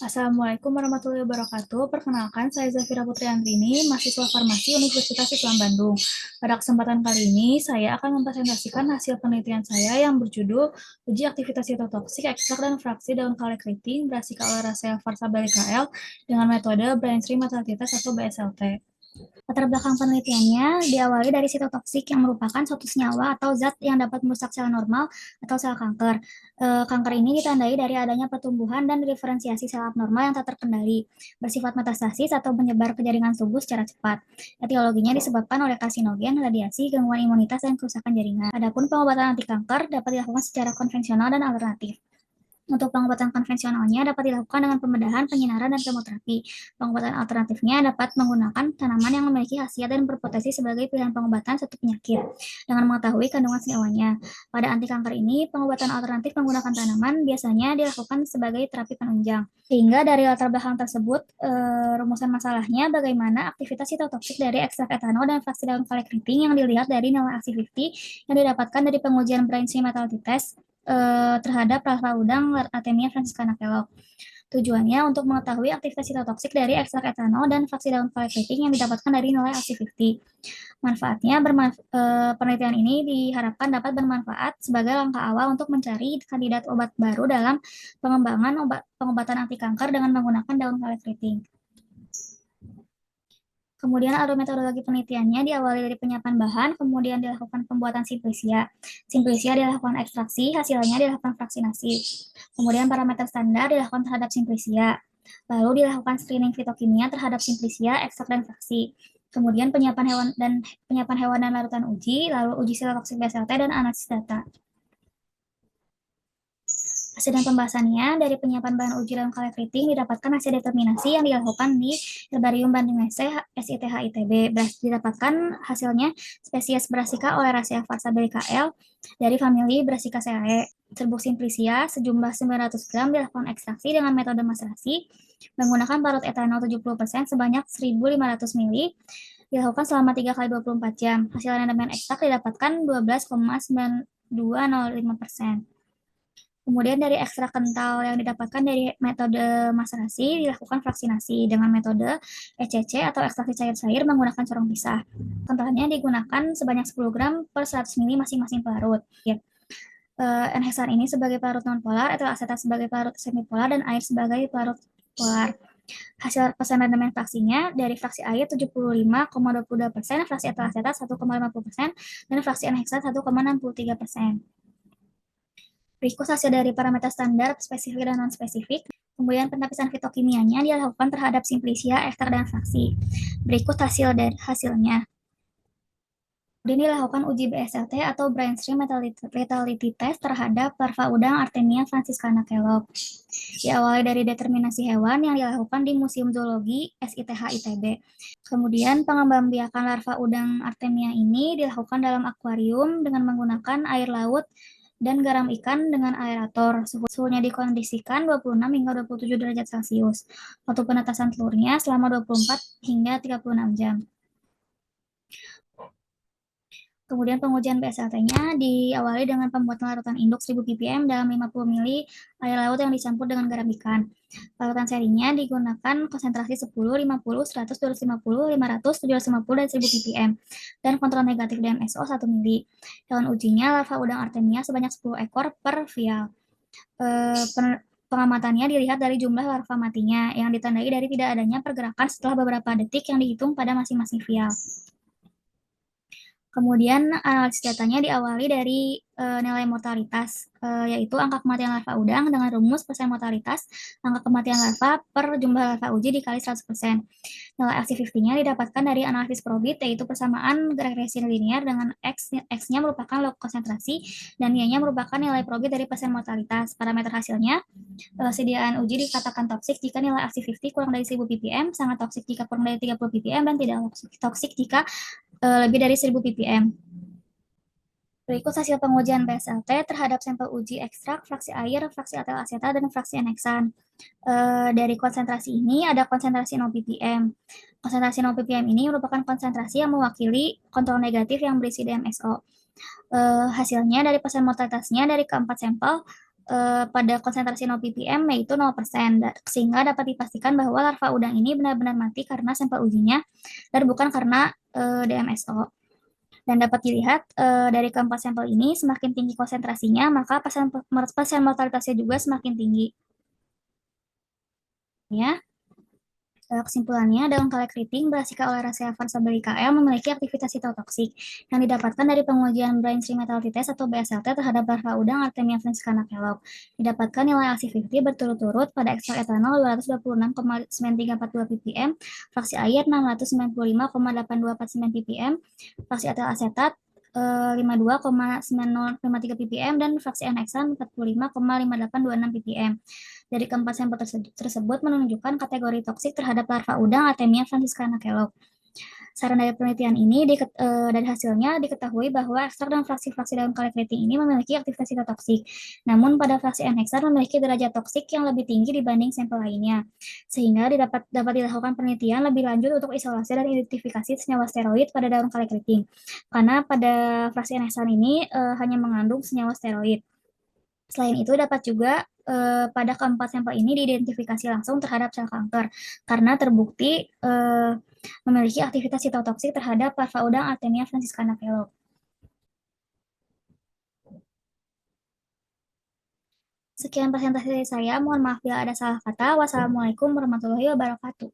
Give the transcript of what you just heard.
Assalamualaikum warahmatullahi wabarakatuh. Perkenalkan, saya Zafira Putri Andrini, mahasiswa farmasi Universitas Islam Bandung. Pada kesempatan kali ini, saya akan mempresentasikan hasil penelitian saya yang berjudul Uji Aktivitas Sitotoksik Ekstrak dan Fraksi Daun Kale Keriting Brassica oleracea Farsabelli KL dengan metode Brainstream Methylate Test atau BSLT. Latar belakang penelitiannya diawali dari sitotoksik yang merupakan suatu senyawa atau zat yang dapat merusak sel normal atau sel kanker. Kanker ini ditandai dari adanya pertumbuhan dan diferensiasi sel abnormal yang tak terkendali, bersifat metastasis atau menyebar ke jaringan tubuh secara cepat. Etiologinya disebabkan oleh karsinogen, radiasi, gangguan imunitas, dan kerusakan jaringan. Adapun pengobatan anti kanker dapat dilakukan secara konvensional dan alternatif. Untuk pengobatan konvensionalnya dapat dilakukan dengan pembedahan, penyinaran, dan kemoterapi. Pengobatan alternatifnya dapat menggunakan tanaman yang memiliki khasiat dan berpotensi sebagai pilihan pengobatan suatu penyakit dengan mengetahui kandungan senyawanya. Pada anti kanker ini, pengobatan alternatif menggunakan tanaman biasanya dilakukan sebagai terapi penunjang. Sehingga dari latar belakang tersebut, rumusan masalahnya bagaimana aktivitas sitotoksik dari ekstrak etanol dan fraksi daun kale keriting yang dilihat dari nilai ACT50 yang didapatkan dari pengujian Brainstream Methylate Test terhadap larva udang Artemia franciscana Kellogg. Tujuannya untuk mengetahui aktivitas sitotoksik dari ekstrak etanol dan fraksi daun kale keriting yang didapatkan dari nilai ACT50. Manfaatnya, penelitian ini diharapkan dapat bermanfaat sebagai langkah awal untuk mencari kandidat obat baru dalam pengembangan pengobatan anti kanker dengan menggunakan daun kale keriting. Kemudian alur metodologi penelitiannya diawali dari penyiapan bahan, kemudian dilakukan pembuatan simplisia. Simplisia dilakukan ekstraksi, hasilnya dilakukan fraksinasi. Kemudian parameter standar dilakukan terhadap simplisia. Lalu dilakukan screening fitokimia terhadap simplisia, ekstrak, dan fraksi. Kemudian penyiapan hewan dan larutan uji, lalu uji sitotoksik BSLT dan analisis data. Hasil dan pembahasannya dari penyiapan bahan uji daun kale keriting didapatkan hasil determinasi yang dilakukan di Herbarium Bandung SITH ITB. Didapatkan hasilnya spesies Brassica oleracea Farsabelli KL dari famili Brassicaceae. Serbuk simplicia sejumlah 900 gram dilakukan ekstraksi dengan metode maserasi menggunakan parut etanol 70% sebanyak 1.500 ml dilakukan selama 3 kali 24 jam. Hasil rendemen ekstrak didapatkan 12,9205%. Kemudian dari ekstrak kental yang didapatkan dari metode maserasi dilakukan fraksinasi dengan metode ECC atau ekstraksi cair-cair menggunakan corong pisah. Kentalnya digunakan sebanyak 10 gram per 100 ml masing-masing pelarut. Enheksan ini sebagai pelarut non-polar, etil asetat sebagai pelarut semipolar, dan air sebagai pelarut polar. Hasil persen rendemen fraksinya dari fraksi air 75,22%, fraksi etil asetat 1,50%, dan fraksi enheksan 1,63%. Berikut hasil dari parameter standar, spesifik, dan non-spesifik. Kemudian penapisan fitokimianya dilakukan terhadap simplisia, ekstrak, dan fraksi. Berikut hasilnya. Kemudian dilakukan uji BSLT atau Brainstream Lethality Test terhadap larva udang Artemia franciscana Kellogg. Diawali dari determinasi hewan yang dilakukan di Museum Zoologi SITH ITB. Kemudian pengembangbiakan larva udang Artemia ini dilakukan dalam akuarium dengan menggunakan air laut dan garam ikan dengan aerator. Suhunya dikondisikan 26 hingga 27 derajat Celcius. Waktu penetasan telurnya selama 24 hingga 36 jam. Kemudian pengujian BSLT-nya diawali dengan pembuatan larutan induk 1000 ppm dalam 50 ml air laut yang dicampur dengan garam ikan. Larutan serinya digunakan konsentrasi 10, 50, 100, 250, 500, 750, dan 1000 ppm. Dan kontrol negatif DMSO 1 ml. Hewan ujinya larva udang Artemia sebanyak 10 ekor per vial. Pengamatannya dilihat dari jumlah larva matinya yang ditandai dari tidak adanya pergerakan setelah beberapa detik yang dihitung pada masing-masing vial. Kemudian analisis datanya diawali dari nilai mortalitas, yaitu angka kematian larva udang dengan rumus persen mortalitas angka kematian larva per jumlah larva uji dikali 100%. Nilai ACT50-nya didapatkan dari analisis probit, yaitu persamaan regresi linear dengan X-nya merupakan log konsentrasi dan Y-nya merupakan nilai probit dari persen mortalitas. Parameter hasilnya, sediaan uji dikatakan toksik jika nilai ACT50 kurang dari 1000 ppm, sangat toksik jika kurang dari 30 ppm, dan tidak toksik jika lebih dari 1000 ppm. Berikut hasil pengujian BSLT terhadap sampel uji ekstrak, fraksi air, fraksi etil asetat, dan fraksi enheksan. Dari konsentrasi ini ada konsentrasi 0 ppm. Konsentrasi 0 ppm ini merupakan konsentrasi yang mewakili kontrol negatif yang berisi DMSO. Hasilnya dari persen mortalitasnya dari keempat sampel pada konsentrasi 0 ppm yaitu 0%, sehingga dapat dipastikan bahwa larva udang ini benar-benar mati karena sampel ujinya dan bukan karena DMSO. Dan dapat dilihat dari keempat sampel ini, semakin tinggi konsentrasinya, maka pasien mortalitasnya juga semakin tinggi. Ya, kesimpulannya, daun kala keriting berasika Oleracea farsabellica L memiliki aktivitas sitotoksik yang didapatkan dari pengujian brainstream metality test atau BSLT terhadap larva udang Artemia franciscana kellogg. Didapatkan nilai acidity berturut-turut pada ekstrak etanol 226,9342 ppm, fraksi air 695,8249 ppm, fraksi etil asetat 52,9053 ppm, dan fraksi N-heksan 45,5826 ppm. Dari keempat sampel tersebut menunjukkan kategori toksik terhadap larva udang Artemia franciscana kellogg. Saran dari penelitian ini, dari hasilnya diketahui bahwa ekstrak dan fraksi-fraksi daun kala keriting ini memiliki aktivitas sitotoksik. Namun pada fraksi N-heksan memiliki derajat toksik yang lebih tinggi dibanding sampel lainnya. Sehingga dapat dilakukan penelitian lebih lanjut untuk isolasi dan identifikasi senyawa steroid pada daun kala keriting. Karena pada fraksi N-heksan ini hanya mengandung senyawa steroid. Selain itu, dapat juga pada keempat sampel ini diidentifikasi langsung terhadap sel kanker, karena terbukti memiliki aktivitas sitotoksik terhadap larva udang Artemia franciscana kellogg. Sekian presentasi dari saya, mohon maaf bila ada salah kata. Wassalamualaikum warahmatullahi wabarakatuh.